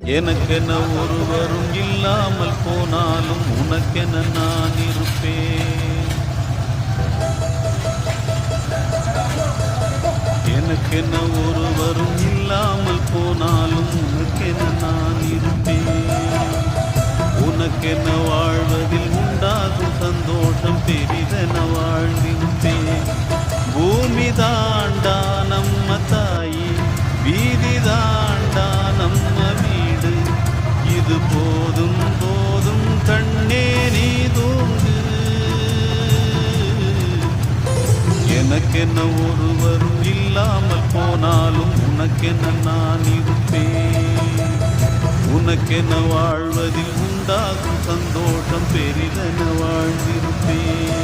எனக்கென ஒருவரும் இல்லாமல் போனாலும் உனக்கென நான் இருப்பேன். எனக்கென ஒருவரும் இல்லாமல் போனாலும் உனக்கென நான் இருப்பேன். உனக்கென வாழ்வதில் உண்டாகும் சந்தோஷம் பெரிதென வாழ்ந்திருப்பேன். பூமி தாண்டா நம்ம தாயி, வீதி தாண்டா நம்ம வீடு. இது போதும் போதும் கண்ணே நீ தூங்கு. எனக்கென்ன ஒருவரும் இல்லாமல் போனாலும் உனக்கென்ன நான் இருப்பேன். உனக்கென வாழ்வதில் உண்டாகும் சந்தோஷம் பெரிதென வாழ்ந்திருப்பேன்.